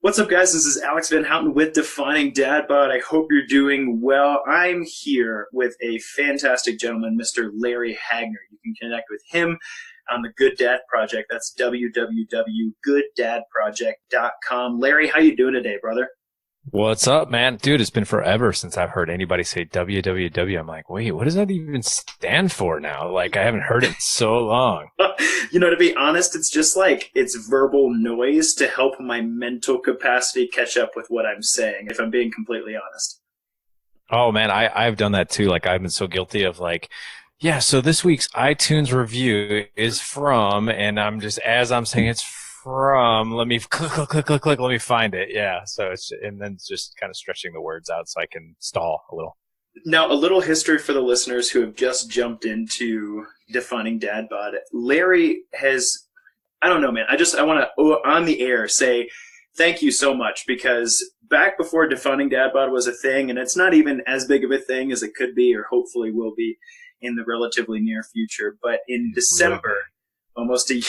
What's up, guys? This is Alex Van Houten with Defining Dad Bod. I hope you're doing well. I'm here with a fantastic gentleman, Mr. Larry Hagner. You can connect with him on the Good Dad Project. That's www.gooddadproject.com. Larry, how you doing today, brother? What's up, man? Dude, it's been forever since I've heard anybody say www. I'm like, wait, what does that even stand for now? Like, I haven't heard it in so long. To be honest, it's just like it's verbal noise to help my mental capacity catch up with what I'm saying, if I'm being completely honest. Oh, man, I've done that too. Like, I've been so guilty of like, yeah, so this week's iTunes review is from, and I'm just, as I'm saying it's from, let me click, let me find it. Yeah. So and then just kind of stretching the words out so I can stall a little. Now, a little history for the listeners who have just jumped into Defining Dad Bod. Larry has, I don't know, man. I want to, on the air, say thank you so much, because back before Defining Dad Bod was a thing, and it's not even as big of a thing as it could be or hopefully will be in the relatively near future. But in December, almost a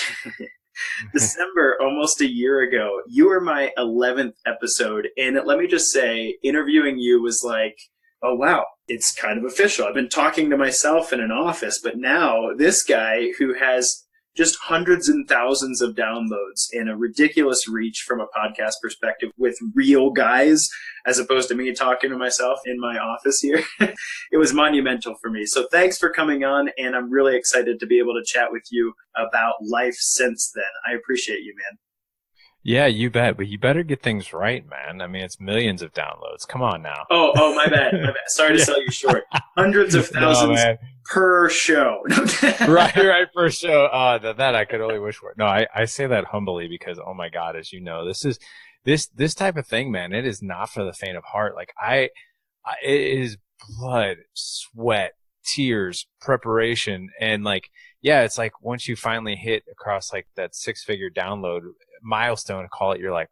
year ago, you were my 11th episode. And let me just say, interviewing you was like, oh, wow, it's kind of official. I've been talking to myself in an office, but now this guy who has just hundreds and thousands of downloads and a ridiculous reach from a podcast perspective with real guys, as opposed to me talking to myself in my office here, it was monumental for me. So thanks for coming on, and I'm really excited to be able to chat with you about life since then. I appreciate you, man. Yeah, you bet. But you better get things right, man. I mean, it's millions of downloads. Come on now. Oh, my bad. Sorry to sell you short. Hundreds of thousands per show. Right, per show. That I could only wish for. No, I say that humbly because, oh my God, as you know, this type of thing, man, it is not for the faint of heart. Like it is blood, sweat, tears, preparation. And like, yeah, it's like once you finally hit across like that 6-figure download milestone, call it, you're like,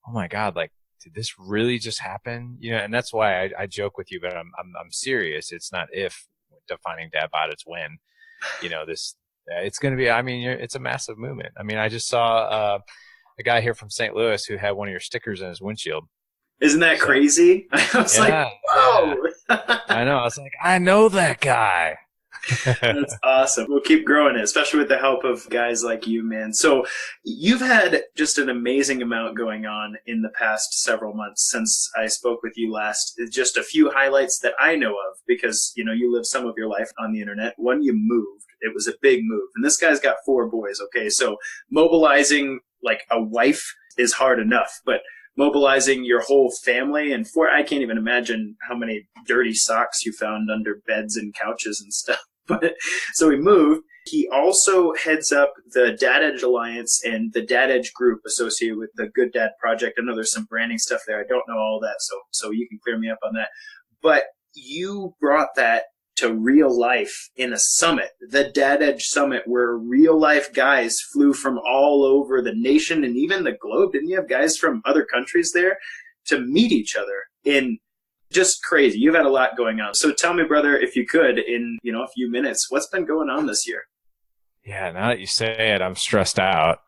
oh my God, like, did this really just happen? And that's why I joke with you, but I'm serious. It's not if Defining Dad Bod, it's when, it's going to be, I mean, it's a massive movement. I mean, I just saw a guy here from St. Louis who had one of your stickers in his windshield. Isn't that crazy? I was like, whoa. Yeah. I know. I was like, I know that guy. That's awesome. We'll keep growing it, especially with the help of guys like you, man. So you've had just an amazing amount going on in the past several months since I spoke with you last. Just a few highlights that I know of, because, you lived some of your life on the internet. One, you moved. It was a big move. And this guy's got 4 boys, okay? So mobilizing like a wife is hard enough, but mobilizing your whole family and I can't even imagine how many dirty socks you found under beds and couches and stuff. But so he moved. He also heads up the Dad Edge Alliance and the Dad Edge group associated with the Good Dad Project. I know there's some branding stuff there. I don't know all that, so you can clear me up on that. But you brought that to real life in a summit, the Dad Edge Summit, where real life guys flew from all over the nation and even the globe. Didn't you have guys from other countries there to meet each other? In just crazy. You've had a lot going on. So tell me, brother, if you could, in a few minutes, what's been going on this year? Yeah, now that you say it, I'm stressed out.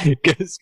Because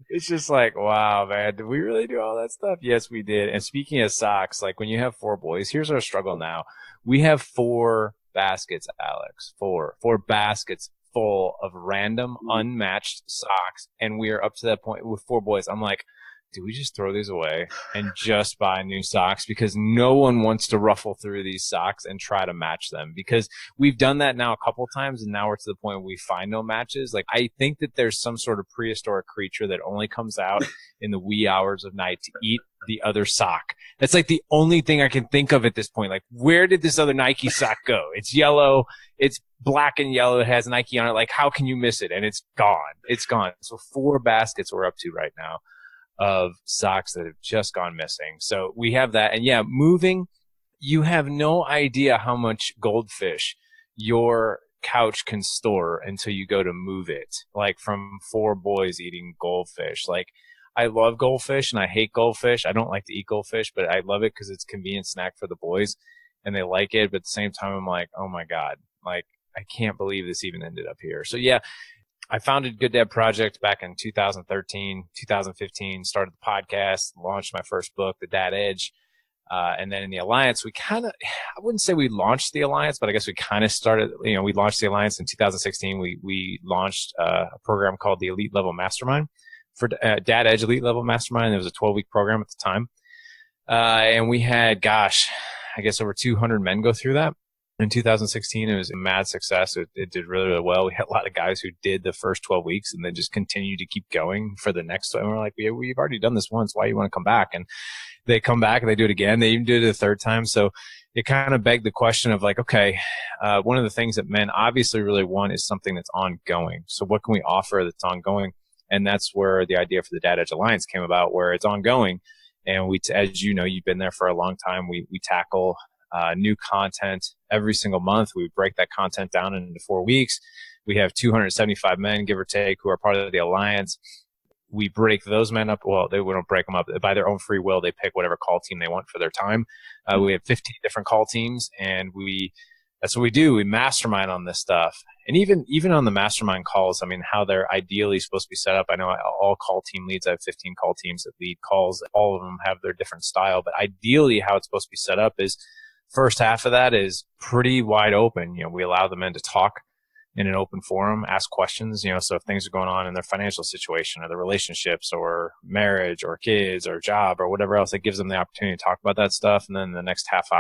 it's just like, wow, man, did we really do all that stuff? Yes, we did. And speaking of socks, like when you have 4 boys, here's our struggle now. We have 4 baskets, Alex, 4 baskets full of random, unmatched socks. And we are up to that point with 4 boys. I'm like, do we just throw these away and just buy new socks? Because no one wants to ruffle through these socks and try to match them, because we've done that now a couple times, and now we're to the point where we find no matches. Like, I think that there's some sort of prehistoric creature that only comes out in the wee hours of night to eat the other sock. That's like the only thing I can think of at this point. Like, where did this other Nike sock go? It's yellow. It's black and yellow. It has Nike on it. Like, how can you miss it? And it's gone. It's gone. So 4 baskets we're up to right now of socks that have just gone missing. So we have that. And yeah, moving, you have no idea how much goldfish your couch can store until you go to move it. Like, from 4 boys eating goldfish. Like, I love goldfish and I hate goldfish. I don't like to eat goldfish, but I love it because it's a convenient snack for the boys and they like it. But at the same time, I'm like, oh my God, like, I can't believe this even ended up here. So yeah, I founded Good Dad Project back in 2013, 2015, started the podcast, launched my first book, The Dad Edge. And then in the Alliance, I wouldn't say we launched the Alliance, but I guess we kind of started, we launched the Alliance in 2016. We launched a program called the Elite Level Mastermind for Dad Edge Elite Level Mastermind. It was a 12-week program at the time. And we had, I guess over 200 men go through that. In 2016, it was a mad success. It did really, really well. We had a lot of guys who did the first 12 weeks and then just continued to keep going for the next one. We're like, we've already done this once. Why do you want to come back? And they come back and they do it again. They even do it a third time. So it kind of begged the question of like, okay, one of the things that men obviously really want is something that's ongoing. So what can we offer that's ongoing? And that's where the idea for the Dad Edge Alliance came about, where it's ongoing. And as you know, you've been there for a long time. We tackle new content every single month. We break that content down into 4 weeks. We have 275 men, give or take, who are part of the Alliance. We break those men up. Well, we don't break them up. By their own free will, they pick whatever call team they want for their time. We have 15 different call teams, and that's what we do. We mastermind on this stuff. And even on the mastermind calls, I mean, how they're ideally supposed to be set up. I know all call team leads, I have 15 call teams that lead calls. All of them have their different style, but ideally how it's supposed to be set up is first half of that is pretty wide open. We allow the men to talk in an open forum, ask questions, so if things are going on in their financial situation or their relationships or marriage or kids or job or whatever else, it gives them the opportunity to talk about that stuff. And then the next half of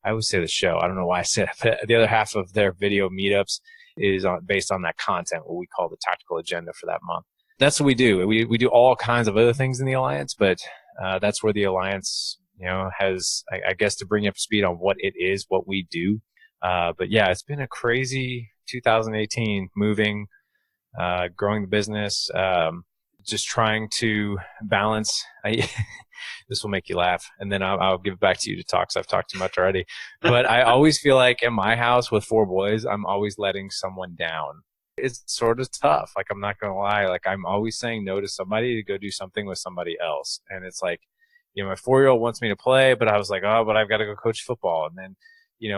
I always say the show, I don't know why I said it, but the other half of their video meetups is based on that content, what we call the tactical agenda for that month. That's what we do. We do all kinds of other things in the Alliance, but that's where the Alliance has, I guess, to bring you up to speed on what it is, what we do. But yeah, it's been a crazy 2018, moving, growing the business, just trying to balance. This will make you laugh, and then I'll give it back to you to talk, because I've talked too much already. But I always feel like in my house with 4 boys, I'm always letting someone down. It's sort of tough. Like, I'm not going to lie. Like, I'm always saying no to somebody to go do something with somebody else. And it's like, my 4-year-old wants me to play, but I was like, oh, but I've got to go coach football. And then,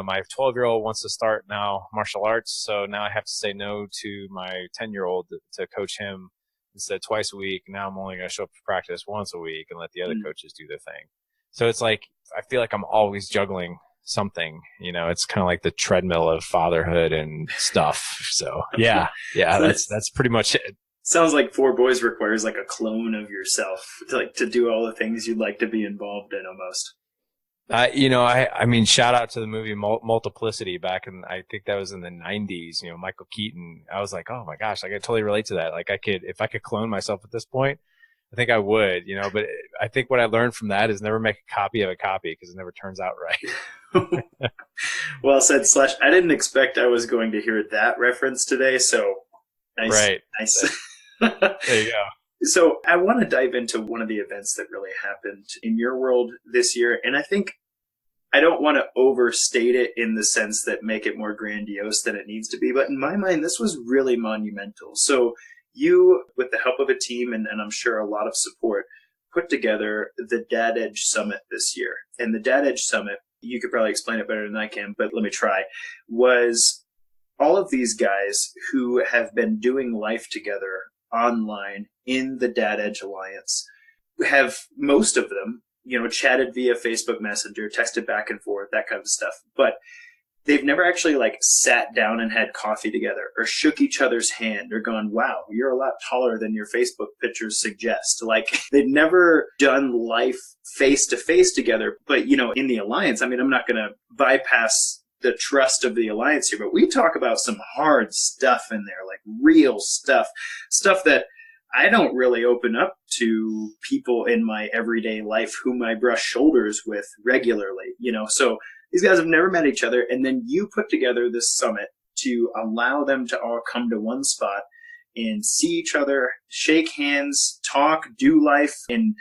my 12-year-old wants to start now martial arts. So now I have to say no to my 10-year-old to coach him instead twice a week. Now I'm only going to show up to practice once a week and let the other coaches do their thing. So it's like, I feel like I'm always juggling something, it's kind of like the treadmill of fatherhood and stuff. So yeah, that's pretty much it. Sounds like 4 boys requires like a clone of yourself to do all the things you'd like to be involved in almost. I mean, shout out to the movie Multiplicity back in, I think that was in the 90s, Michael Keaton. I was like, oh my gosh, I could totally relate to that. Like, if I could clone myself at this point, I think I would, but I think what I learned from that is never make a copy of a copy, because it never turns out right. Well said, Slash. I didn't expect I was going to hear that reference today. So nice. Right. Nice. There you go. So I want to dive into one of the events that really happened in your world this year. And I think I don't want to overstate it in the sense that make it more grandiose than it needs to be. But in my mind, this was really monumental. So you, with the help of a team and I'm sure a lot of support, put together the Dad Edge Summit this year. And the Dad Edge Summit, you could probably explain it better than I can, but let me try, was all of these guys who have been doing life together online in the Dad Edge Alliance, have most of them, chatted via Facebook Messenger, texted back and forth, that kind of stuff. But they've never actually sat down and had coffee together or shook each other's hand or gone, wow, you're a lot taller than your Facebook pictures suggest. They've never done life face to face together. But, in the Alliance, I mean, I'm not going to bypass the trust of the Alliance here, but we talk about some hard stuff in there, real stuff that I don't really open up to people in my everyday life whom I brush shoulders with regularly, so these guys have never met each other. And then you put together this summit to allow them to all come to one spot and see each other, shake hands, talk, do life, and,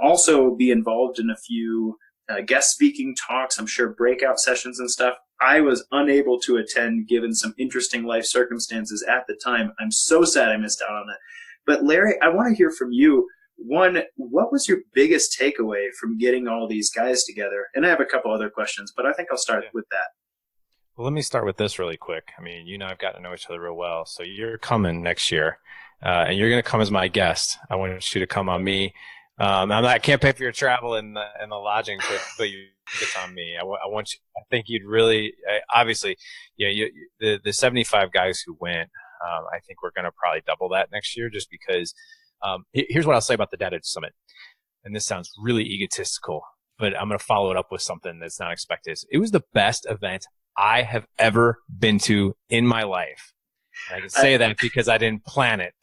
also be involved in a few guest speaking talks, I'm sure breakout sessions and stuff. I was unable to attend given some interesting life circumstances at the time. I'm so sad I missed out on it. But Larry, I want to hear from you. One, what was your biggest takeaway from getting all these guys together? And I have a couple other questions, but I think I'll start with that. Well, let me start with this really quick. I mean, you and I have gotten to know each other real well. So you're coming next year, and you're going to come as my guest. I want you to come on me. I can't pay for your travel and the lodging, but it's on me. I want you. I think you'd really, obviously, the 75 guys who went. I think we're going to probably double that next year, just because. Here's what I'll say about the Data Summit, and this sounds really egotistical, but I'm going to follow it up with something that's not expected. It was the best event I have ever been to in my life. And I can say that because I didn't plan it.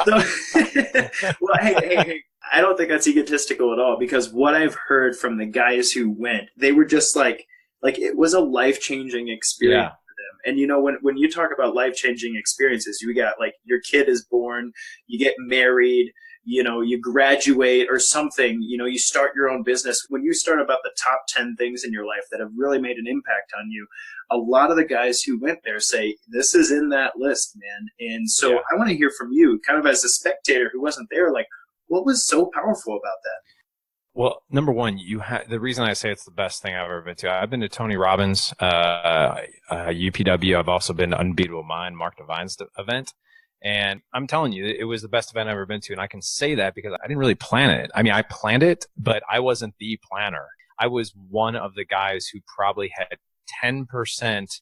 Well, hey, I don't think that's egotistical at all, because what I've heard from the guys who went, they were just like it was a life-changing experience for them. And when you talk about life-changing experiences, you got like your kid is born, you get married, you graduate or something, you start your own business. When you start about the top 10 things in your life that have really made an impact on you, a lot of the guys who went there say, this is in that list, man. And so I want to hear from you, kind of as a spectator who wasn't there, like, what was so powerful about that? Well, number one, the reason I say it's the best thing I've ever been to. I've been to Tony Robbins, UPW. I've also been to Unbeatable Mind, Mark Devine's event. And I'm telling you, it was the best event I've ever been to. And I can say that because I didn't really plan it. I mean, I planned it, but I wasn't the planner. I was one of the guys who probably had 10%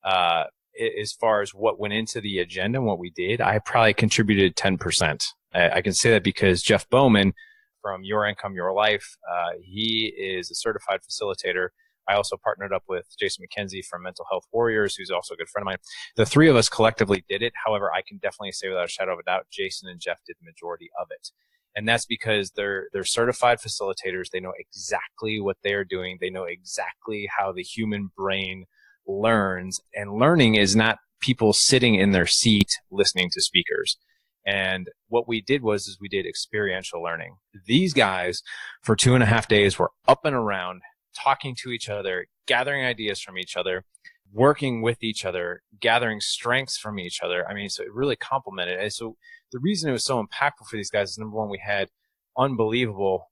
as far as what went into the agenda and what we did. I probably contributed 10%. I can say that because Jeff Bowman from Your Income, Your Life, he is a certified facilitator. I also partnered up with Jason McKenzie from Mental Health Warriors, who's also a good friend of mine. The three of us collectively did it. However, I can definitely say without a shadow of a doubt, Jason and Jeff did the majority of it. And that's because they're certified facilitators. They know exactly what they are doing. They know exactly how the human brain learns. And learning is not people sitting in their seat listening to speakers. And what we did is we did experiential learning. These guys for 2.5 days were up and around, talking to each other, gathering ideas from each other, working with each other, gathering strengths from each other. I mean, so it really complemented. And so the reason it was so impactful for these guys is, number one, we had unbelievable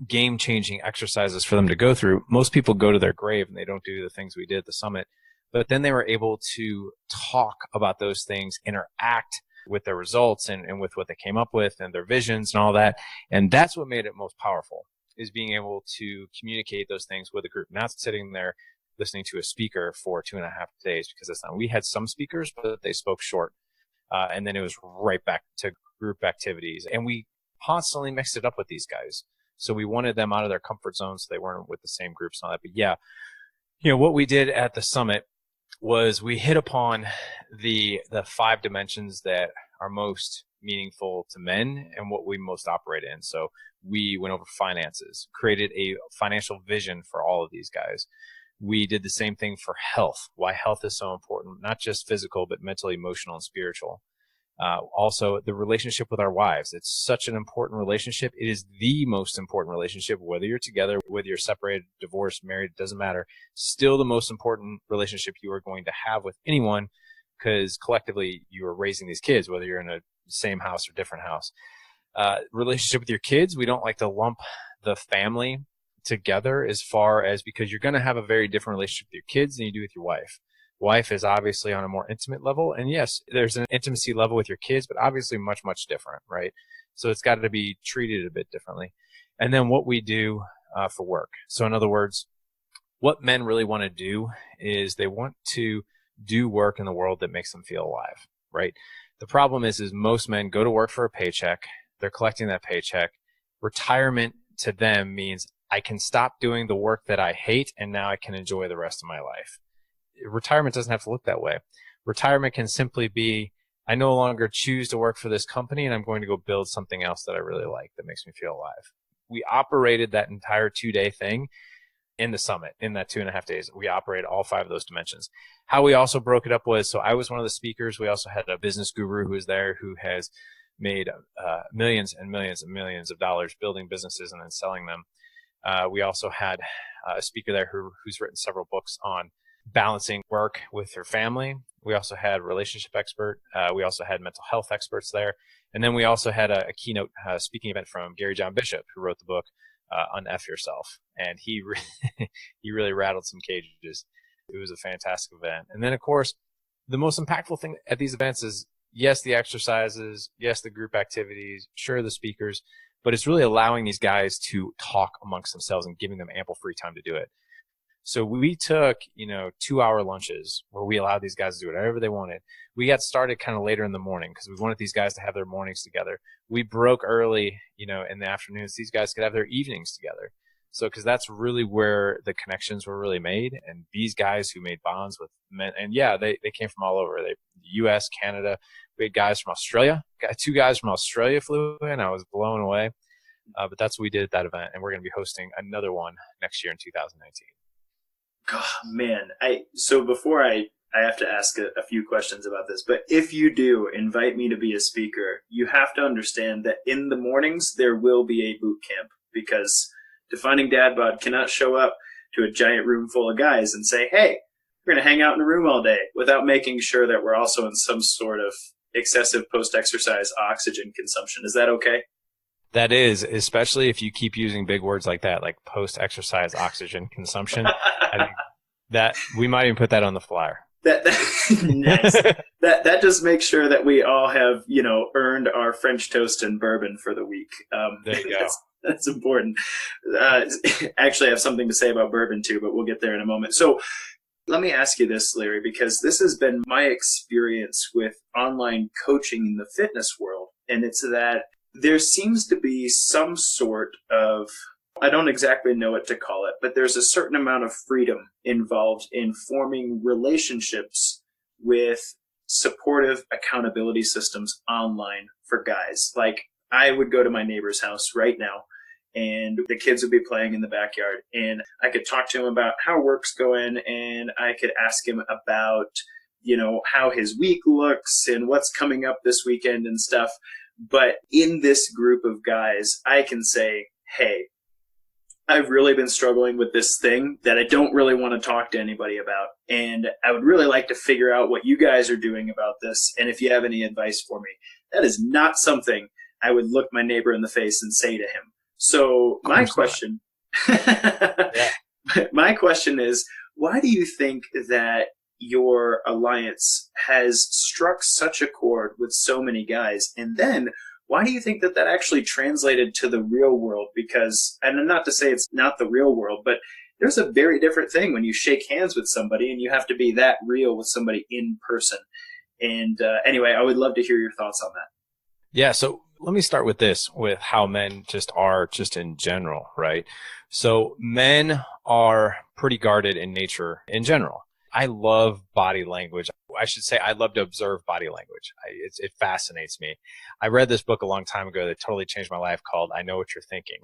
game-changing exercises for them to go through. Most people go to their grave and they don't do the things we did at the summit, but then they were able to talk about those things, interact with their results and with what they came up with and their visions and all that. And that's what made it most powerful, is being able to communicate those things with a group, not sitting there listening to a speaker for 2.5 days, because that's not, we had some speakers, but they spoke short. And then it was right back to group activities. And we constantly mixed it up with these guys. So we wanted them out of their comfort zone so they weren't with the same groups and all that. But yeah, what we did at the summit was we hit upon the 5 dimensions that are most meaningful to men and what we most operate in. So we went over finances, created a financial vision for all of these guys. We did the same thing for health, why health is so important, not just physical, but mental, emotional, and spiritual. Also, the relationship with our wives. It's such an important relationship. It is the most important relationship, whether you're together, whether you're separated, divorced, married, doesn't matter. Still the most important relationship you are going to have with anyone, because collectively you are raising these kids, whether you're in a same house or different house. Relationship with your kids, we don't like to lump the family together as far as, because you're going to have a very different relationship with your kids than you do with your wife. Wife is obviously on a more intimate level. And yes, there's an intimacy level with your kids, but obviously much, much different, right? So it's got to be treated a bit differently. And then what we do for work. So in other words, what men really want to do is they want to do work in the world that makes them feel alive, right? The problem is most men go to work for a paycheck. They're collecting that paycheck. Retirement to them means I can stop doing the work that I hate and now I can enjoy the rest of my life. Retirement doesn't have to look that way. Retirement can simply be, I no longer choose to work for this company and I'm going to go build something else that I really like that makes me feel alive. We operated that entire 2-day thing in the summit. In that 2.5 days, we operated all 5 of those dimensions. How we also broke it up was, so I was one of the speakers. We also had a business guru who was there who has made millions and millions and millions of dollars building businesses and then selling them. We also had a speaker there who's written several books on balancing work with her family. We also had a relationship expert. We also had mental health experts there. And then we also had a keynote speaking event from Gary John Bishop, who wrote the book, Unf Yourself. And he really rattled some cages. It was a fantastic event. And then, of course, the most impactful thing at these events is, yes, the exercises, yes, the group activities, sure, the speakers, but it's really allowing these guys to talk amongst themselves and giving them ample free time to do it. So we took, 2-hour lunches where we allowed these guys to do whatever they wanted. We got started kind of later in the morning because we wanted these guys to have their mornings together. We broke early, in the afternoons. These guys could have their evenings together. So, because that's really where the connections were really made. And these guys who made bonds with men, and yeah, they came from all over. US, Canada. We had guys from Australia. Got 2 guys from Australia flew in. I was blown away. But that's what we did at that event. And we're going to be hosting another one next year in 2019. God, man. So before I have to ask a few questions about this, but if you do invite me to be a speaker, you have to understand that in the mornings there will be a boot camp, because Defining Dad Bod cannot show up to a giant room full of guys and say, hey, we're going to hang out in a room all day, without making sure that we're also in some sort of excessive post-exercise oxygen consumption. Is that okay? That is, especially if you keep using big words like that, like post-exercise oxygen consumption. I think that we might even put that on the flyer. Nice. That just makes sure that we all have, earned our French toast and bourbon for the week. There you go. That's important. Actually, I have something to say about bourbon too, but we'll get there in a moment. So let me ask you this, Larry, because this has been my experience with online coaching in the fitness world. And it's that there seems to be some sort of, I don't exactly know what to call it, but there's a certain amount of freedom involved in forming relationships with supportive accountability systems online for guys. Like, I would go to my neighbor's house right now, and the kids would be playing in the backyard, and I could talk to him about how work's going, and I could ask him about, how his week looks and what's coming up this weekend and stuff. But in this group of guys, I can say, hey, I've really been struggling with this thing that I don't really want to talk to anybody about. And I would really like to figure out what you guys are doing about this. And if you have any advice for me. That is not something I would look my neighbor in the face and say to him. So my question, my question is, why do you think that your alliance has struck such a chord with so many guys? And then why do you think that actually translated to the real world? Because, and not to say it's not the real world, but there's a very different thing when you shake hands with somebody and you have to be that real with somebody in person. And anyway, I would love to hear your thoughts on that. Yeah. So let me start with this, with how men just are just in general, right? So men are pretty guarded in nature in general. I love body language. I should say I love to observe body language. It fascinates me. I read this book a long time ago that totally changed my life called I Know What You're Thinking.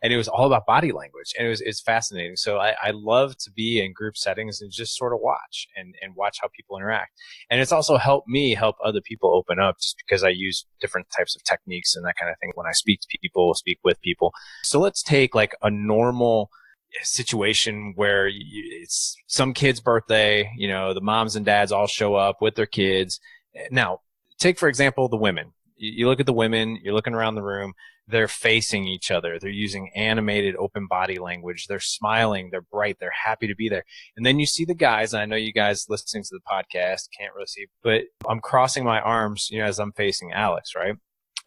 And it was all about body language. And it's fascinating. So I love to be in group settings and just sort of watch and watch how people interact. And it's also helped me help other people open up, just because I use different types of techniques and that kind of thing when I speak to people, speak with people. So let's take like a normal situation where it's some kid's birthday, the moms and dads all show up with their kids. Now, take, for example, the women. You look at the women, you're looking around the room, they're facing each other. They're using animated open body language. They're smiling. They're bright. They're happy to be there. And then you see the guys, and I know you guys listening to the podcast can't really see, but I'm crossing my arms, as I'm facing Alex, right?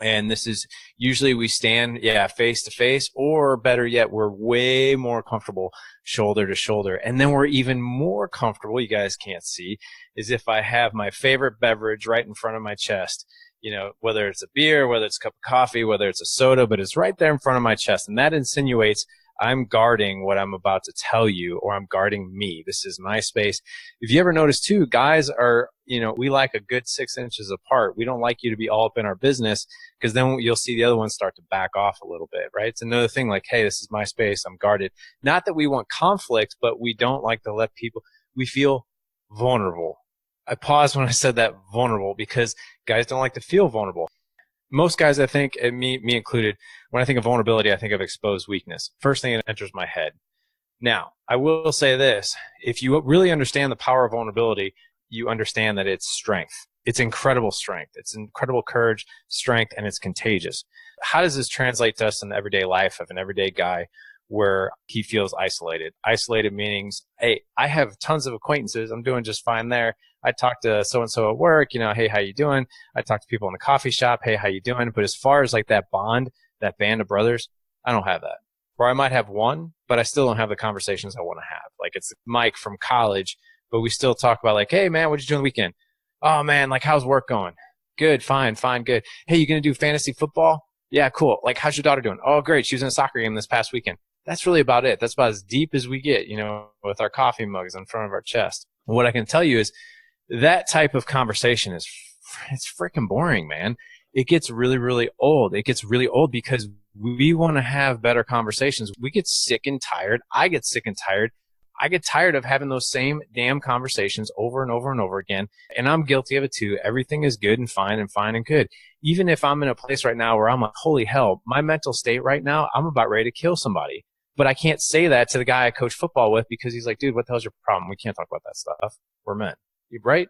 And this is usually we stand, face to face, or better yet, we're way more comfortable shoulder to shoulder. And then we're even more comfortable, you guys can't see, is if I have my favorite beverage right in front of my chest, whether it's a beer, whether it's a cup of coffee, whether it's a soda, but it's right there in front of my chest. And that insinuates I'm guarding what I'm about to tell you, or I'm guarding me. This is my space. If you ever notice too, guys are, we like a good 6 inches apart. We don't like you to be all up in our business, because then you'll see the other ones start to back off a little bit, right? It's another thing like, hey, this is my space. I'm guarded. Not that we want conflict, but we don't like to let we feel vulnerable. I paused when I said that, vulnerable, because guys don't like to feel vulnerable. Most guys, I think, and me included, when I think of vulnerability, I think of exposed weakness. First thing that enters my head. Now, I will say this. If you really understand the power of vulnerability, you understand that it's strength. It's incredible strength. It's incredible courage, strength, and it's contagious. How does this translate to us in the everyday life of an everyday guy? where he feels isolated. Isolated meanings, hey, I have tons of acquaintances. I'm doing just fine there. I talk to so-and-so at work, hey, how you doing? I talk to people in the coffee shop. Hey, how you doing? But as far as like that bond, that band of brothers, I don't have that. Or I might have one, but I still don't have the conversations I want to have. Like it's Mike from college, but we still talk about like, hey man, what'd you do on the weekend? Oh man, like how's work going? Good, fine, good. Hey, you going to do fantasy football? Yeah, cool. Like how's your daughter doing? Oh, great. She was in a soccer game this past weekend. That's really about it. That's about as deep as we get, with our coffee mugs in front of our chest. And what I can tell you is that type of conversation it's freaking boring, man. It gets really, really old. It gets really old because we want to have better conversations. We get sick and tired. I get sick and tired. I get tired of having those same damn conversations over and over and over again. And I'm guilty of it too. Everything is good and fine and good. Even if I'm in a place right now where I'm like, holy hell, my mental state right now, I'm about ready to kill somebody. But I can't say that to the guy I coach football with because he's like, dude, what the hell's your problem? We can't talk about that stuff. We're men. Right?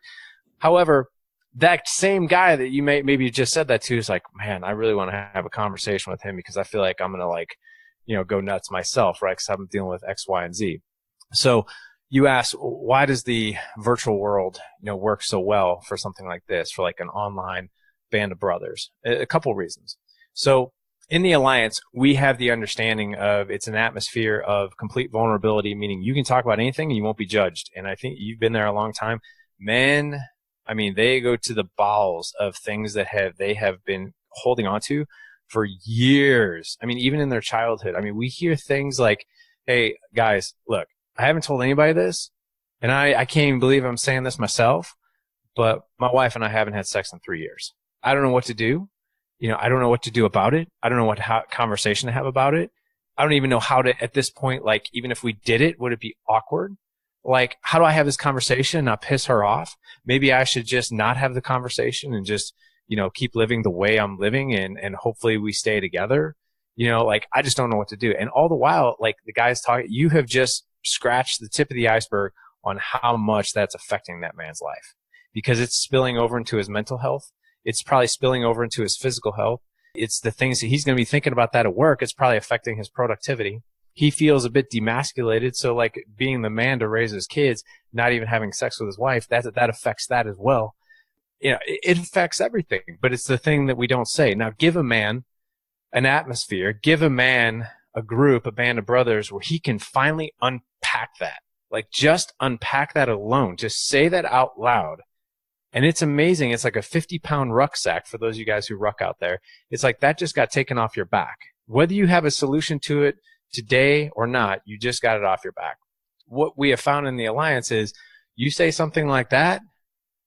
However, that same guy that you maybe just said that to is like, man, I really want to have a conversation with him because I feel like I'm going to go nuts myself, right? Because I'm dealing with X, Y, and Z. So you ask, why does the virtual world, work so well for something like this, for like an online band of brothers? A couple of reasons. So in the Alliance, we have the understanding of it's an atmosphere of complete vulnerability, meaning you can talk about anything and you won't be judged. And I think you've been there a long time. Men, they go to the bowels of things that they have been holding on to for years. Even in their childhood. We hear things like, hey, guys, look, I haven't told anybody this, and I can't even believe I'm saying this myself, but my wife and I haven't had sex in 3 years. I don't know what to do. I don't know what to do about it. I don't know what conversation to have about it. I don't even know how to, at this point, like, even if we did it, would it be awkward? Like, how do I have this conversation and not piss her off? Maybe I should just not have the conversation and just, keep living the way I'm living and hopefully we stay together. I just don't know what to do. And all the while, like the guys talking, you have just scratched the tip of the iceberg on how much that's affecting that man's life because it's spilling over into his mental health. It's probably spilling over into his physical health. It's the things that he's going to be thinking about that at work. It's probably affecting his productivity. He feels a bit demasculated. So like being the man to raise his kids, not even having sex with his wife, that affects that as well. It affects everything, but it's the thing that we don't say. Now give a man an atmosphere, give a man a group, a band of brothers where he can finally unpack that. Like just unpack that alone. Just say that out loud. And it's amazing. It's like a 50-pound rucksack for those of you guys who ruck out there. It's like that just got taken off your back. Whether you have a solution to it today or not, you just got it off your back. What we have found in the Alliance is you say something like that,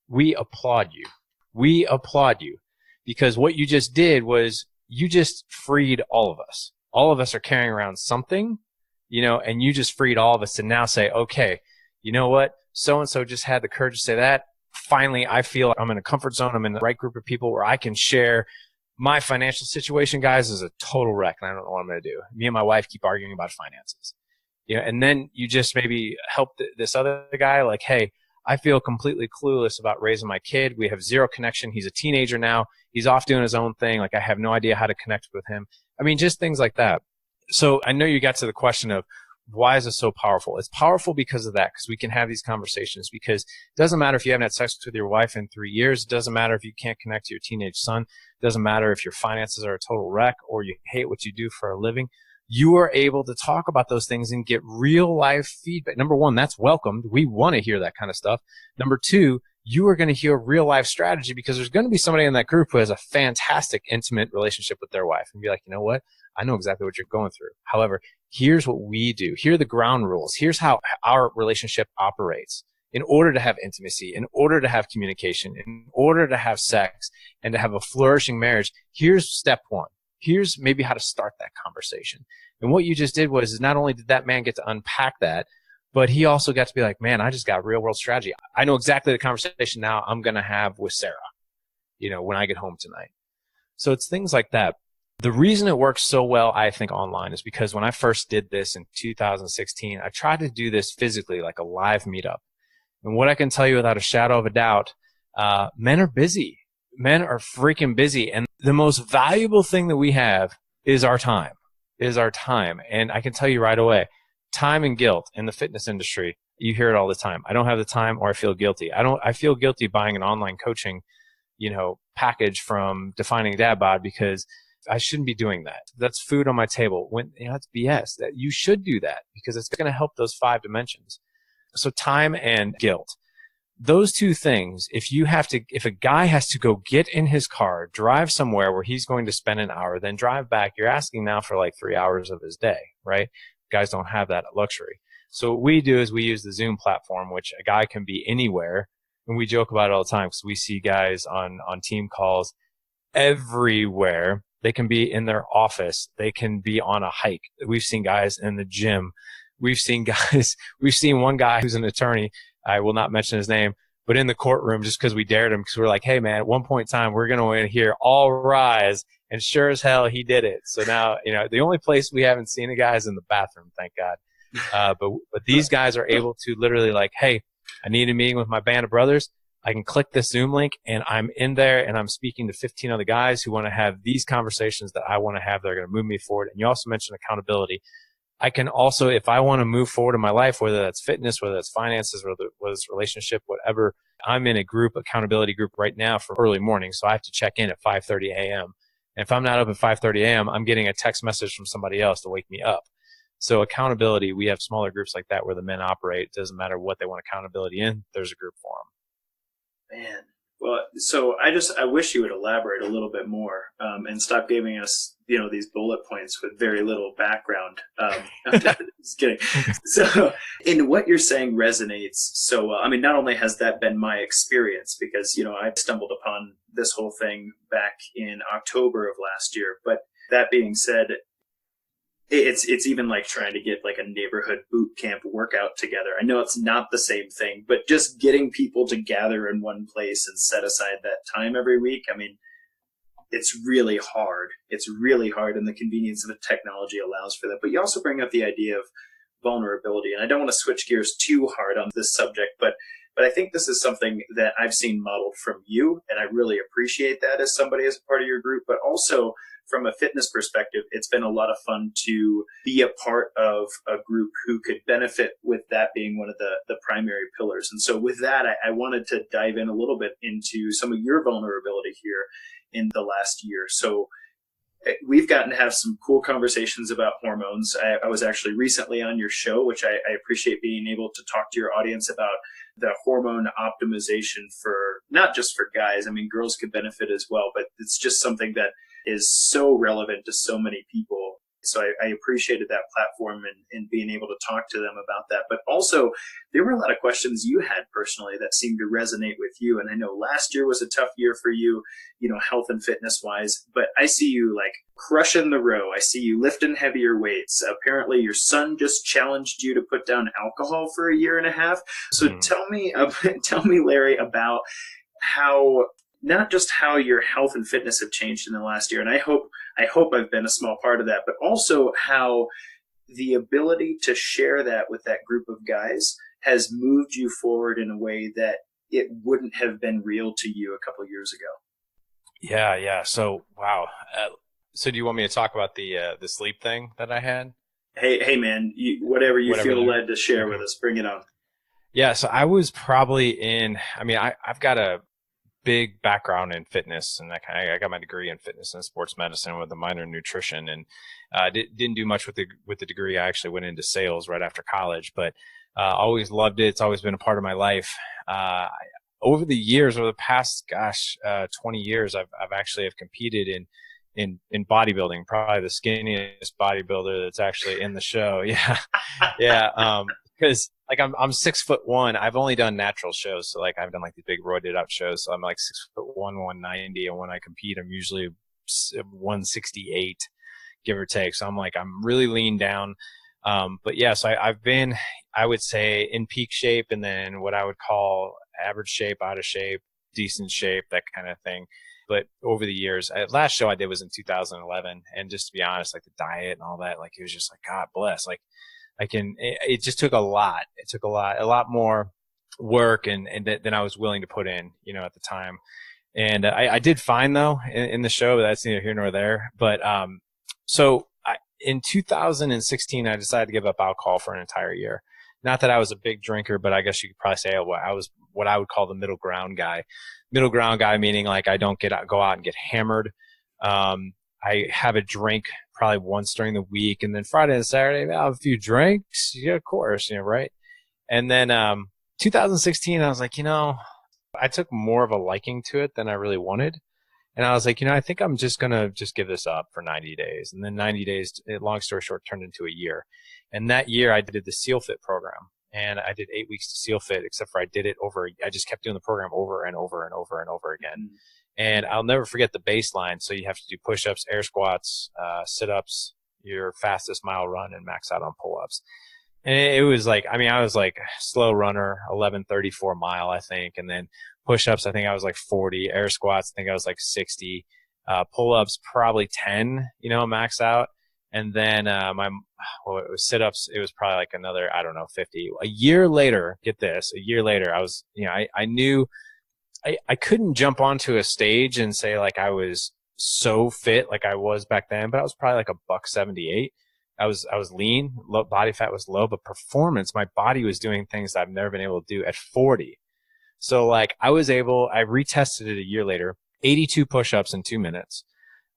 we applaud you. We applaud you because what you just did was you just freed all of us. All of us are carrying around something, and you just freed all of us to now say, okay, you know what? So-and-so just had the courage to say that. Finally, I feel I'm in a comfort zone. I'm in the right group of people where I can share my financial situation, guys, is a total wreck, and I don't know what I'm going to do. Me and my wife keep arguing about finances. And then you just maybe help this other guy, like, hey, I feel completely clueless about raising my kid. We have zero connection. He's a teenager now. He's off doing his own thing. Like, I have no idea how to connect with him. Just things like that. So I know you got to the question of, why is it so powerful? It's powerful because of that, because we can have these conversations. Because it doesn't matter if you haven't had sex with your wife in 3 years. It doesn't matter if you can't connect to your teenage son. It doesn't matter if your finances are a total wreck or you hate what you do for a living. You are able to talk about those things and get real life feedback. Number one, that's welcomed. We want to hear that kind of stuff. Number two, you are going to hear real life strategy because there's going to be somebody in that group who has a fantastic, intimate relationship with their wife and be like, you know what? I know exactly what you're going through. However, here's what we do. Here are the ground rules. Here's how our relationship operates. In order to have intimacy, in order to have communication, in order to have sex and to have a flourishing marriage, here's step one. Here's maybe how to start that conversation. And what you just did was not only did that man get to unpack that, but he also got to be like, man, I just got real world strategy. I know exactly the conversation now I'm going to have with Sarah, when I get home tonight. So it's things like that. The reason it works so well, I think, online is because when I first did this in 2016, I tried to do this physically, like a live meetup. And what I can tell you without a shadow of a doubt, men are busy. Men are freaking busy. And the most valuable thing that we have is our time. is our time. And I can tell you right away, time and guilt in the fitness industry, you hear it all the time. I don't have the time, or I feel guilty. I feel guilty buying an online coaching, package from Defining Dad Bod because I shouldn't be doing that. That's food on my table. When that's BS. That you should do that because it's going to help those 5 dimensions. So time and guilt. Those two things, if a guy has to go get in his car, drive somewhere where he's going to spend an hour, then drive back, you're asking now for like 3 hours of his day, right? Guys don't have that luxury. So what we do is we use the Zoom platform, which a guy can be anywhere. And we joke about it all the time because we see guys on team calls everywhere. They can be in their office. They can be on a hike. We've seen guys in the gym. We've seen one guy who's an attorney. I will not mention his name, but in the courtroom just because we dared him because we're like, hey man, at one point in time, we're going to hear all rise. And sure as hell, he did it. So now, the only place we haven't seen a guy is in the bathroom, thank God. But these guys are able to literally like, hey, I need a meeting with my band of brothers. I can click this Zoom link and I'm in there and I'm speaking to 15 other guys who want to have these conversations that I want to have. They're going to move me forward. And you also mentioned accountability. I can also, if I want to move forward in my life, whether that's fitness, whether that's finances, whether it's relationship, whatever, I'm in a accountability group right now for early morning. So I have to check in at 5:30 a.m. And if I'm not up at 5:30 a.m., I'm getting a text message from somebody else to wake me up. So accountability, we have smaller groups like that where the men operate. It doesn't matter what they want accountability in. There's a group for them. Man. Well, so I wish you would elaborate a little bit more and stop giving us, these bullet points with very little background. Just kidding. So, in what you're saying resonates so well. I mean, not only has that been my experience because, I stumbled upon this whole thing back in October of last year. But that being said, it's even like trying to get like a neighborhood boot camp workout together. I know it's not the same thing, but just getting people to gather in one place and set aside that time every week. I mean, it's really hard. It's really hard, and the convenience of the technology allows for that. But you also bring up the idea of vulnerability, and I don't want to switch gears too hard on this subject, but I think this is something that I've seen modeled from you, and I really appreciate that as somebody as a part of your group, but also from a fitness perspective, it's been a lot of fun to be a part of a group who could benefit with that being one of the primary pillars. And so with that, I wanted to dive in a little bit into some of your vulnerability here in the last year. So we've gotten to have some cool conversations about hormones. I was actually recently on your show, which I appreciate being able to talk to your audience about the hormone optimization for not just for guys. I mean, girls could benefit as well, but it's just something that is so relevant to so many people. So I appreciated that platform and being able to talk to them about that. But also, there were a lot of questions you had personally that seemed to resonate with you. And I know last year was a tough year for you, health and fitness wise. But I see you like crushing the row. I see you lifting heavier weights. Apparently, your son just challenged you to put down alcohol for a year and a half. So tell me, Larry, about how not just how your health and fitness have changed in the last year. And I hope I've been a small part of that, but also how the ability to share that with that group of guys has moved you forward in a way that it wouldn't have been real to you a couple of years ago. Yeah. So, wow. So do you want me to talk about the sleep thing that I had? Hey man, whatever you feel led to share with us, bring it on. Yeah. So I was probably I've got a big background in fitness, and I got my degree in fitness and sports medicine with a minor in nutrition, and didn't do much with the degree. I actually went into sales right after college, but always loved it. It's always been a part of my life. Over the past 20 years, I've actually competed in bodybuilding, probably the skinniest bodybuilder that's actually in the show. Yeah. Because like I'm 6'1". I've only done natural shows. So like I've done like these big roided out shows. So I'm like 6'1", 190. And when I compete, I'm usually 168, give or take. So I'm really lean down. But yeah, so I've been, I would say, in peak shape, and then what I would call average shape, out of shape, decent shape, that kind of thing. But over the years, last show I did was in 2011. And just to be honest, like the diet and all that, like it was just like, God bless, like it just took a lot. It took a lot more work and than I was willing to put in, at the time. And I did fine though in the show, but that's neither here nor there. But, so in 2016, I decided to give up alcohol for an entire year. Not that I was a big drinker, but I guess you could probably say I was what I would call the middle ground guy. Middle ground guy meaning like I don't go out and get hammered. I have a drink probably once during the week, and then Friday and Saturday I'll have a few drinks. Yeah, of course, right. And then 2016, I was like, I took more of a liking to it than I really wanted. And I was like, I think I'm just going to just give this up for 90 days. And then 90 days, long story short, turned into a year. And that year I did the SEAL Fit program, and I did 8 weeks to SEAL Fit, except for I just kept doing the program over and over and over and over again. And I'll never forget the baseline. So you have to do push-ups, air squats, sit-ups, your fastest mile run, and max out on pull-ups. And it was like, I was like slow runner, 11:34 mile, I think. And then push-ups, I think I was like 40. Air squats, I think I was like 60. Pull-ups, probably 10, max out. And then it was sit-ups, it was probably like another, 50. A year later, get this, I was, I knew I couldn't jump onto a stage and say like I was so fit like I was back then, but I was probably like a $178. I was lean, low, body fat was low, but performance, my body was doing things that I've never been able to do at 40. So like I retested it a year later, 82 push-ups in 2 minutes,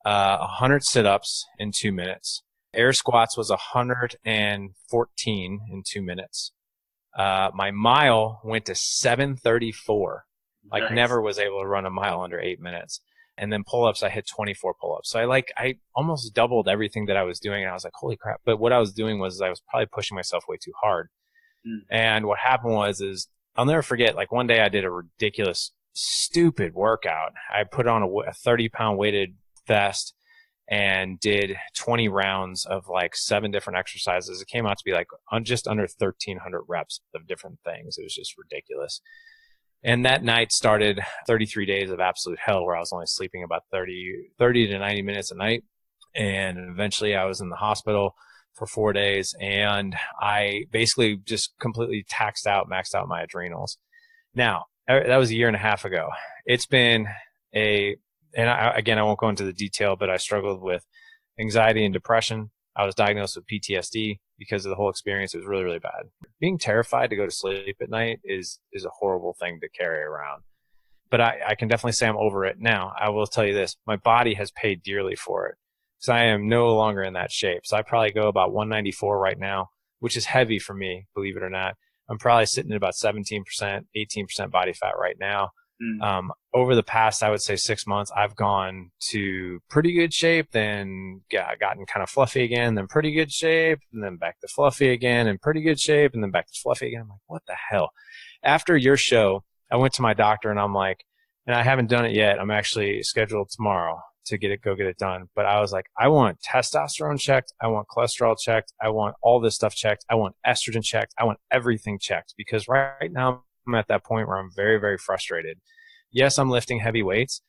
100 sit-ups in 2 minutes. Air squats was 114 in 2 minutes. My mile went to 7:34. Like nice. Never was able to run a mile under 8 minutes. And then pull-ups, I hit 24 pull-ups. So I almost doubled everything that I was doing. And I was like, holy crap. But what I was doing was I was probably pushing myself way too hard. And what happened is I'll never forget, like one day I did a ridiculous, stupid workout. I put on a 30-pound weighted vest and did 20 rounds of like 7 different exercises. It came out to be like just under 1,300 reps of different things. It was just ridiculous. And that night started 33 days of absolute hell where I was only sleeping about 30 to 90 minutes a night. And eventually I was in the hospital for 4 days, and I basically just completely maxed out my adrenals. Now, that was a year and a half ago. It's been I won't go into the detail, but I struggled with anxiety and depression. I was diagnosed with PTSD because of the whole experience. It was really, really bad. Being terrified to go to sleep at night is a horrible thing to carry around. But I can definitely say I'm over it now. I will tell you this. My body has paid dearly for it because I am no longer in that shape. So I probably go about 194 right now, which is heavy for me, believe it or not. I'm probably sitting at about 17%, 18% body fat right now. Over the past, I would say 6 months, I've gone to pretty good shape, then gotten kind of fluffy again, then pretty good shape, and then back to fluffy again, and pretty good shape, and then back to fluffy again. I'm like, what the hell? After your show, I went to my doctor, and I'm like, and I haven't done it yet. I'm actually scheduled tomorrow to go get it done. But I was like, I want testosterone checked. I want cholesterol checked. I want all this stuff checked. I want estrogen checked. I want everything checked, because right now I'm at that point where I'm very, very frustrated. Yes, I'm lifting heavy weights,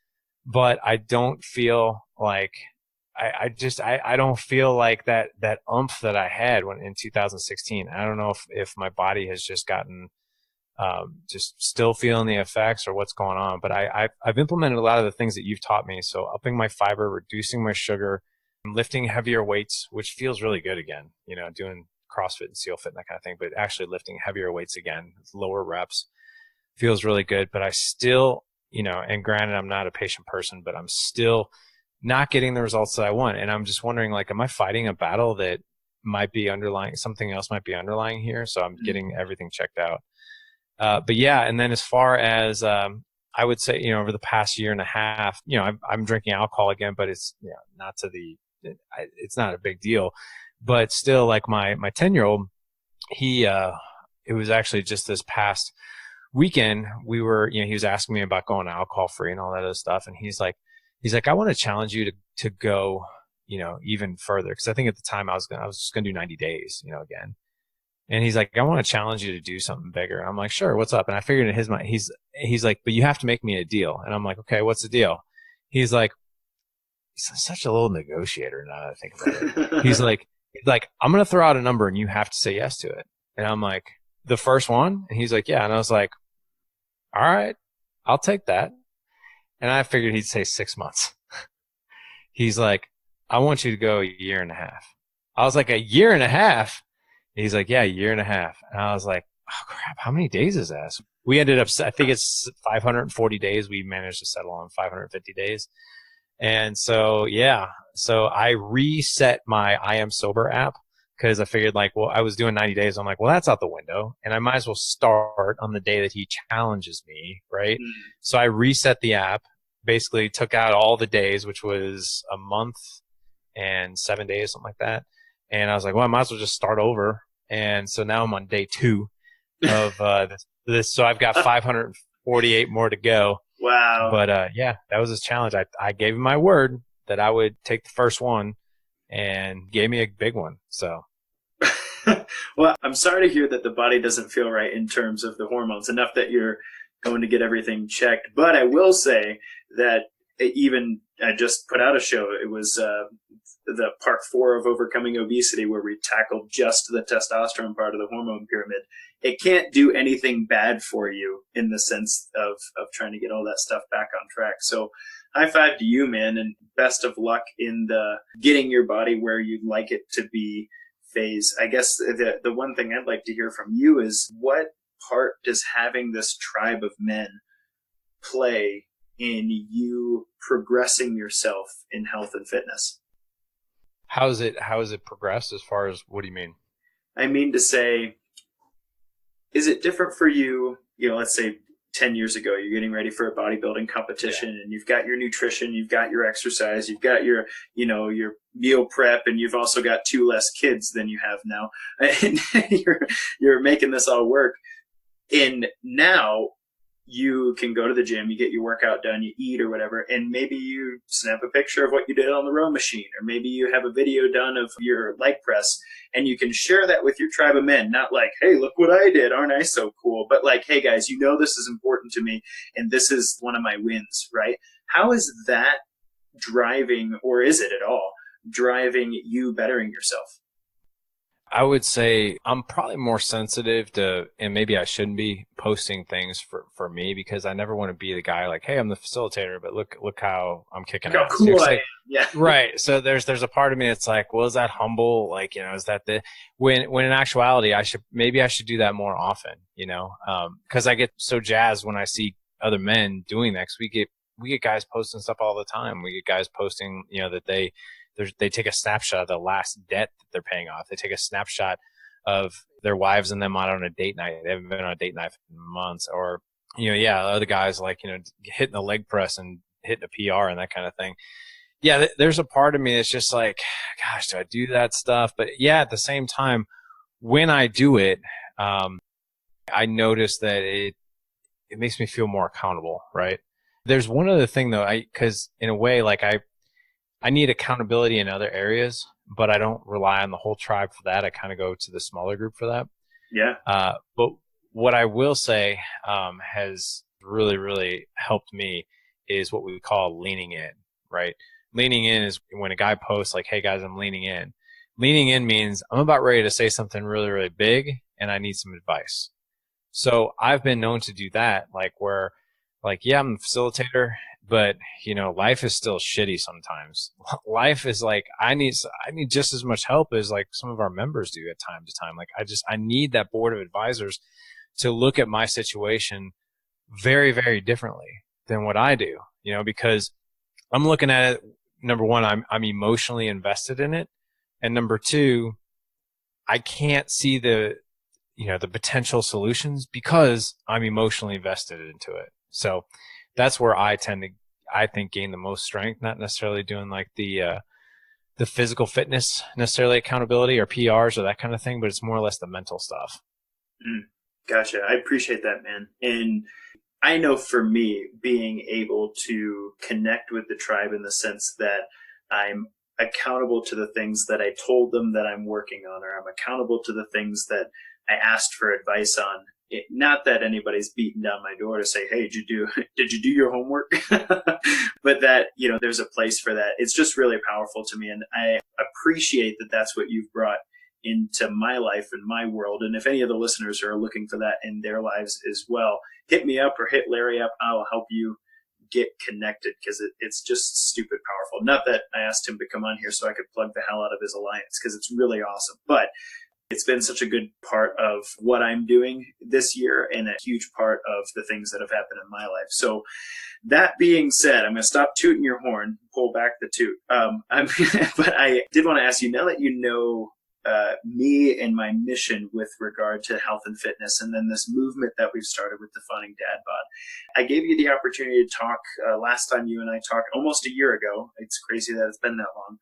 but I don't feel like I don't feel like that oomph that I had in 2016. I don't know if my body has just gotten just still feeling the effects or what's going on. But I've implemented a lot of the things that you've taught me. So upping my fiber, reducing my sugar, lifting heavier weights, which feels really good again, doing CrossFit and SEAL Fit and that kind of thing, but actually lifting heavier weights again, lower reps, feels really good. But I still, and granted, I'm not a patient person, but I'm still not getting the results that I want. And I'm just wondering, like, am I fighting a battle that might be underlying, something else might be underlying here? So I'm getting everything checked out. But yeah, and then as far as, I would say, over the past year and a half, I'm drinking alcohol again, but it's, it's not a big deal. But still, like my 10-year-old, it was actually just this past weekend, he was asking me about going alcohol free and all that other stuff. And he's like, I want to challenge you to go, even further. Cause I think at the time I was just going to do 90 days, again. And he's like, I want to challenge you to do something bigger. And I'm like, sure, what's up? And I figured in his mind, he's like, but you have to make me a deal. And I'm like, okay, what's the deal? He's like, he's such a little negotiator now that I think about it. He's like, I'm going to throw out a number and you have to say yes to it. And I'm like, the first one? And he's like, yeah. And I was like, all right, I'll take that. And I figured he'd say 6 months. He's like, I want you to go a year and a half. I was like, a year and a half. He's like, yeah, a year and a half. And I was like, oh crap, how many days is that? So we ended up, I think it's 540 days. We managed to settle on 550 days. And so, yeah, so I reset my I Am Sober app because I figured like, well, I was doing 90 days. I'm like, well, that's out the window and I might as well start on the day that he challenges me. Right. Mm. So I reset the app, basically took out all the days, which was a month and 7 days, something like that. And I was like, well, I might as well just start over. And so now I'm on day 2 of this. So I've got 548 more to go. Wow. But yeah, that was his challenge. I gave him my word that I would take the first one, and gave me a big one. So Well, I'm sorry to hear that the body doesn't feel right in terms of the hormones, enough that you're going to get everything checked. But I will say that I just put out a show. It was the part 4 of Overcoming Obesity, where we tackled just the testosterone part of the hormone pyramid. It can't do anything bad for you in the sense of trying to get all that stuff back on track. So high five to you, man, and best of luck in the getting your body where you'd like it to be phase. I guess the one thing I'd like to hear from you is, what part does having this tribe of men play in you progressing yourself in health and fitness? how is it progressed as far as, what do you mean? I mean to say, is it different for you, let's say 10 years ago, you're getting ready for a bodybuilding competition and you've got your nutrition, you've got your exercise, you've got your meal prep, and you've also got 2 less kids than you have now. And you're making this all work. And now you can go to the gym, you get your workout done, you eat or whatever, and maybe you snap a picture of what you did on the row machine, or maybe you have a video done of your leg press, and you can share that with your tribe of men. Not like, hey, look what I did, aren't I so cool? But like, hey guys, this is important to me, and this is one of my wins, right? How is that driving, or is it at all driving you bettering yourself? I would say I'm probably more sensitive to, and maybe I shouldn't be posting things for me, because I never want to be the guy like, hey, I'm the facilitator, but look how I'm kicking Look how ass. cool I Like, am. Yeah. right. So there's a part of me that's like, well, is that humble? Like, is that when in actuality, I should do that more often, cause I get so jazzed when I see other men doing that. 'Cause we get guys posting stuff all the time. We get guys posting, that they take a snapshot of the last debt that they're paying off. They take a snapshot of their wives and them out on a date night. They haven't been on a date night in months. Or, other guys like, hitting the leg press and hitting a PR and that kind of thing. Yeah, there's a part of me that's just like, gosh, do I do that stuff? But yeah, at the same time, when I do it, I notice that it makes me feel more accountable, right? There's one other thing though, because in a way, like I need accountability in other areas, but I don't rely on the whole tribe for that. I kind of go to the smaller group for that. Yeah. But what I will say has really, really helped me is what we call leaning in, right? Leaning in is when a guy posts like, hey guys, I'm leaning in. Leaning in means I'm about ready to say something really, really big and I need some advice. So I've been known to do that, like where, like, yeah, I'm the facilitator, but life is still shitty sometimes. Life is like, I need just as much help as like some of our members do at time to time. Like I need that board of advisors to look at my situation very, very differently than what I do, because I'm looking at it. Number one, I'm emotionally invested in it. And number two, I can't see the potential solutions because I'm emotionally invested into it. So that's where I tend to, I think, gain the most strength, not necessarily doing like the physical fitness, necessarily accountability or PRs or that kind of thing, but it's more or less the mental stuff. Gotcha. I appreciate that, man. And I know for me, being able to connect with the tribe in the sense that I'm accountable to the things that I told them that I'm working on, or I'm accountable to the things that I asked for advice on. Not that anybody's beating down my door to say, hey, did you do your homework? But that, there's a place for that. It's just really powerful to me. And I appreciate that that's what you've brought into my life and my world. And if any of the listeners are looking for that in their lives as well, hit me up or hit Larry up. I'll help you get connected, because it's just stupid powerful. Not that I asked him to come on here so I could plug the hell out of his alliance, because it's really awesome. But it's been such a good part of what I'm doing this year, and a huge part of the things that have happened in my life. So that being said, I'm going to stop tooting your horn, pull back the toot. But I did want to ask you, now that you know me and my mission with regard to health and fitness, and then this movement that we've started with Defining Dad Bod, I gave you the opportunity to talk last time you and I talked almost a year ago. It's crazy that it's been that long.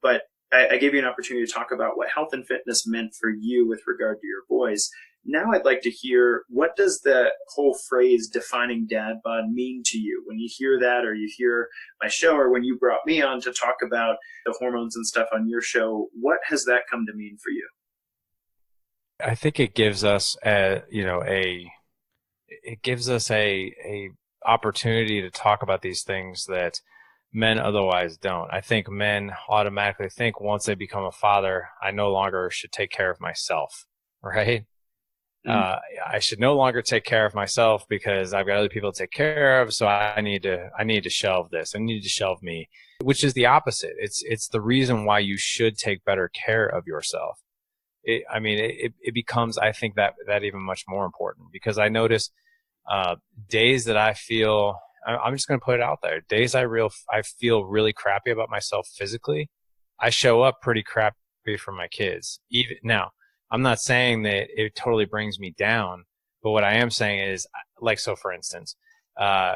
But I gave you an opportunity to talk about what health and fitness meant for you with regard to your boys. Now I'd like to hear, what does the whole phrase defining dad bod mean to you? When you hear that, or you hear my show, or when you brought me on to talk about the hormones and stuff on your show, what has that come to mean for you? I think it gives us a opportunity to talk about these things that men otherwise don't. I think men automatically think, once they become a father, I no longer should take care of myself, right? I should no longer take care of myself because I've got other people to take care of. So I need to shelve this. I need to shelve me, which is the opposite. It's the reason why you should take better care of yourself. It becomes, I think, that even much more important, because I notice days that I feel, I'm just going to put it out there, days I feel really crappy about myself physically, I show up pretty crappy for my kids. Even now, I'm not saying that it totally brings me down, but what I am saying is, like, so for instance,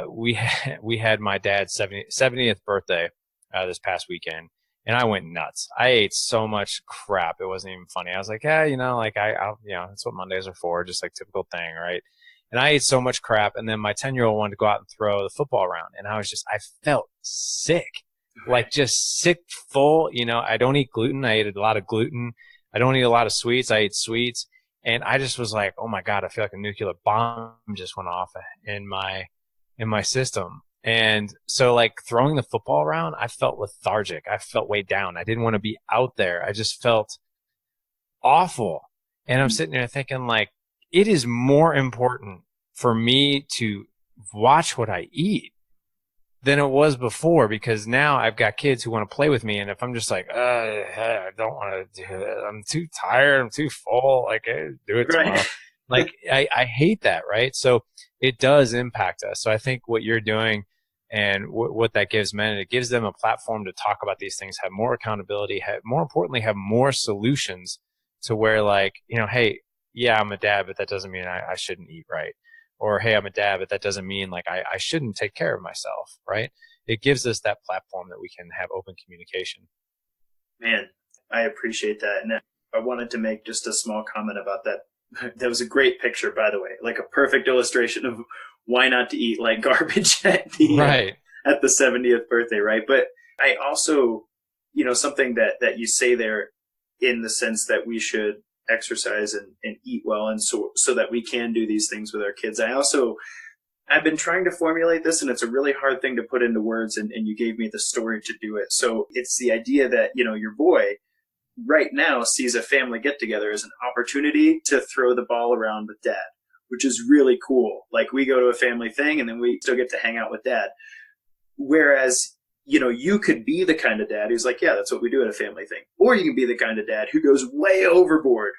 we had my dad's 70th birthday this past weekend, and I went nuts. I ate so much crap, it wasn't even funny. I was like, yeah, that's what Mondays are for, just like typical thing, right? And I ate so much crap, and then my 10-year-old wanted to go out and throw the football around, and I felt sick, like just sick, full. I don't eat gluten. I ate a lot of gluten. I don't eat a lot of sweets. I ate sweets. And I just was like, oh my God, I feel like a nuclear bomb just went off in my system. And so, like, throwing the football around, I felt lethargic. I felt weighed down. I didn't want to be out there. I just felt awful. And I'm sitting there thinking, like, it is more important for me to watch what I eat than it was before, because now I've got kids who want to play with me, and if I'm just like, I don't want to do it, I'm too tired, I'm too full, like, do it tomorrow. Right. Like, I hate that, right? So it does impact us. So I think what you're doing and what that gives men, it gives them a platform to talk about these things, have more accountability, more importantly, have more solutions to where, like, hey, yeah, I'm a dad, but that doesn't mean I shouldn't eat right. Or, hey, I'm a dad, but that doesn't mean, like, I shouldn't take care of myself, right? It gives us that platform that we can have open communication. Man, I appreciate that. And I wanted to make just a small comment about that. That was a great picture, by the way, like a perfect illustration of why not to eat like garbage at the 70th birthday, right? But I also, something that you say there, in the sense that we should exercise and eat well, and so that we can do these things with our kids. I've been trying to formulate this, and it's a really hard thing to put into words, and you gave me the story to do it. So it's the idea that, your boy right now sees a family get together as an opportunity to throw the ball around with dad, which is really cool. Like, we go to a family thing and then we still get to hang out with dad. Whereas, you could be the kind of dad who's like, yeah, that's what we do at a family thing. Or you can be the kind of dad who goes way overboard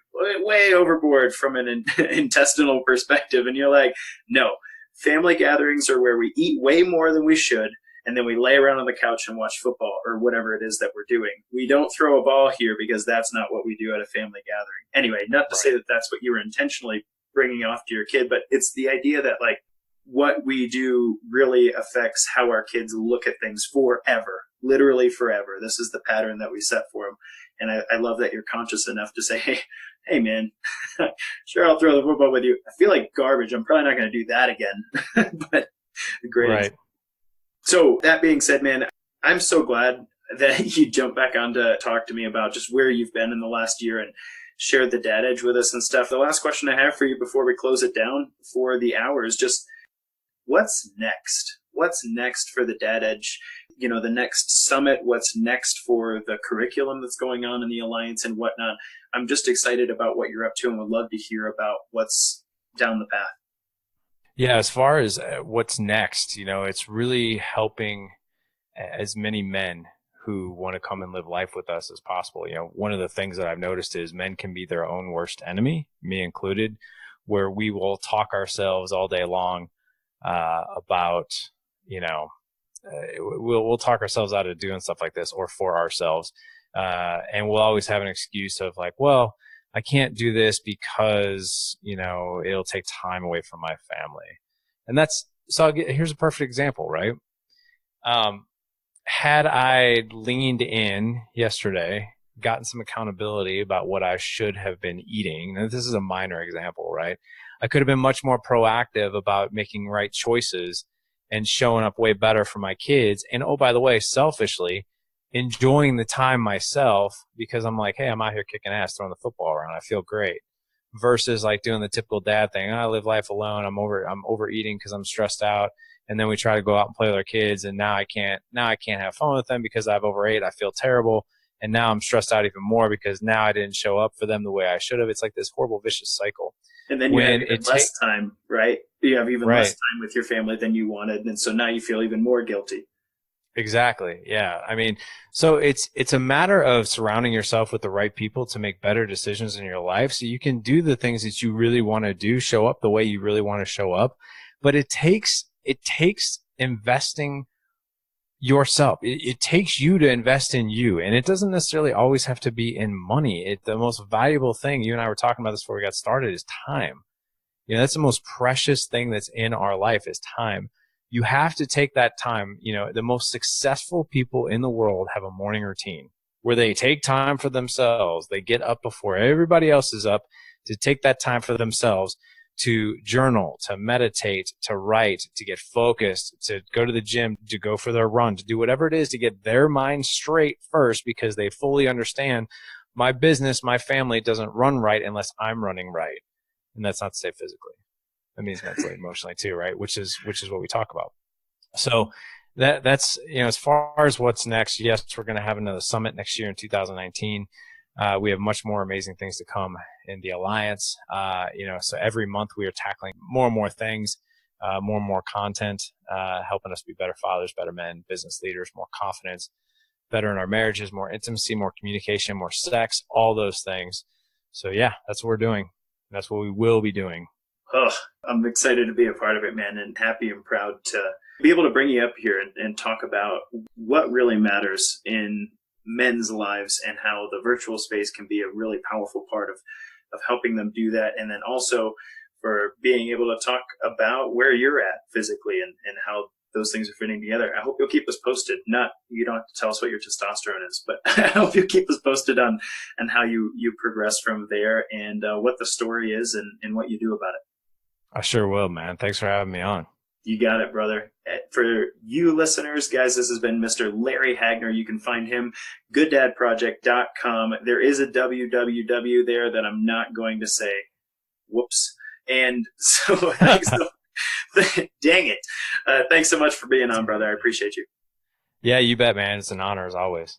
from an intestinal perspective. And you're like, no, family gatherings are where we eat way more than we should, and then we lay around on the couch and watch football or whatever it is that we're doing. We don't throw a ball here because that's not what we do at a family gathering. Anyway, not to say that that's what you were intentionally bringing off to your kid, but it's the idea that, like, what we do really affects how our kids look at things forever, literally forever. This is the pattern that we set for them. And I love that you're conscious enough to say, hey man, sure, I'll throw the football with you. I feel like garbage. I'm probably not going to do that again. But great. Right. So that being said, man, I'm so glad that you jumped back on to talk to me about just where you've been in the last year and shared the dad edge with us and stuff. The last question I have for you before we close it down for the hour is just, what's next? What's next for the Dad Edge? The next summit, what's next for the curriculum that's going on in the Alliance and whatnot? I'm just excited about what you're up to and would love to hear about what's down the path. Yeah, as far as what's next, it's really helping as many men who want to come and live life with us as possible. One of the things that I've noticed is men can be their own worst enemy, me included, where we will talk ourselves all day long about, we'll talk ourselves out of doing stuff like this or for ourselves. And we'll always have an excuse of like, well, I can't do this because, it'll take time away from my family. And here's a perfect example, right? Had I leaned in yesterday, gotten some accountability about what I should have been eating, and this is a minor example, right? I could have been much more proactive about making right choices and showing up way better for my kids. And oh, by the way, selfishly, enjoying the time myself because I'm like, hey, I'm out here kicking ass, throwing the football around. I feel great. Versus like doing the typical dad thing. I live life alone. I'm overeating because I'm stressed out. And then we try to go out and play with our kids. And now I can't have fun with them because I've overate. I feel terrible. And now I'm stressed out even more because now I didn't show up for them the way I should have. It's like this horrible, vicious cycle. And then you have even less time, right? You have even less time with your family than you wanted. And so now you feel even more guilty. Exactly. Yeah. I mean, so it's a matter of surrounding yourself with the right people to make better decisions in your life so you can do the things that you really want to do, show up the way you really want to show up. But it takes investing yourself. It takes you to invest in you. And it doesn't necessarily always have to be in money. The most valuable thing, you and I were talking about this before we got started, is time. That's the most precious thing that's in our life is time. You have to take that time. The most successful people in the world have a morning routine where they take time for themselves. They get up before everybody else is up to take that time for themselves to journal, to meditate, to write, to get focused, to go to the gym, to go for their run, to do whatever it is to get their mind straight first because they fully understand my business, my family doesn't run right unless I'm running right. And that's not to say physically. That means mentally, emotionally too, right? Which is what we talk about. So that's, as far as what's next, yes, we're going to have another summit next year in 2019. We have much more amazing things to come in the Alliance. So every month we are tackling more and more things, more and more content, helping us be better fathers, better men, business leaders, more confidence, better in our marriages, more intimacy, more communication, more sex, all those things. So yeah, that's what we're doing. That's what we will be doing. Oh, I'm excited to be a part of it, man, and happy and proud to be able to bring you up here and talk about what really matters in men's lives and how the virtual space can be a really powerful part of helping them do that. And then also for being able to talk about where you're at physically and how those things are fitting together. I hope you'll keep us posted. You don't have to tell us what your testosterone is, but I hope you keep us posted on how you progress from there and what the story is and what you do about it. I sure will, man. Thanks for having me on. You got it, brother. For you listeners, guys, this has been Mr. Larry Hagner. You can find him, gooddadproject.com. There is a www there that I'm not going to say. Whoops. And so, dang it. Thanks so much for being on, brother. I appreciate you. Yeah, you bet, man. It's an honor as always.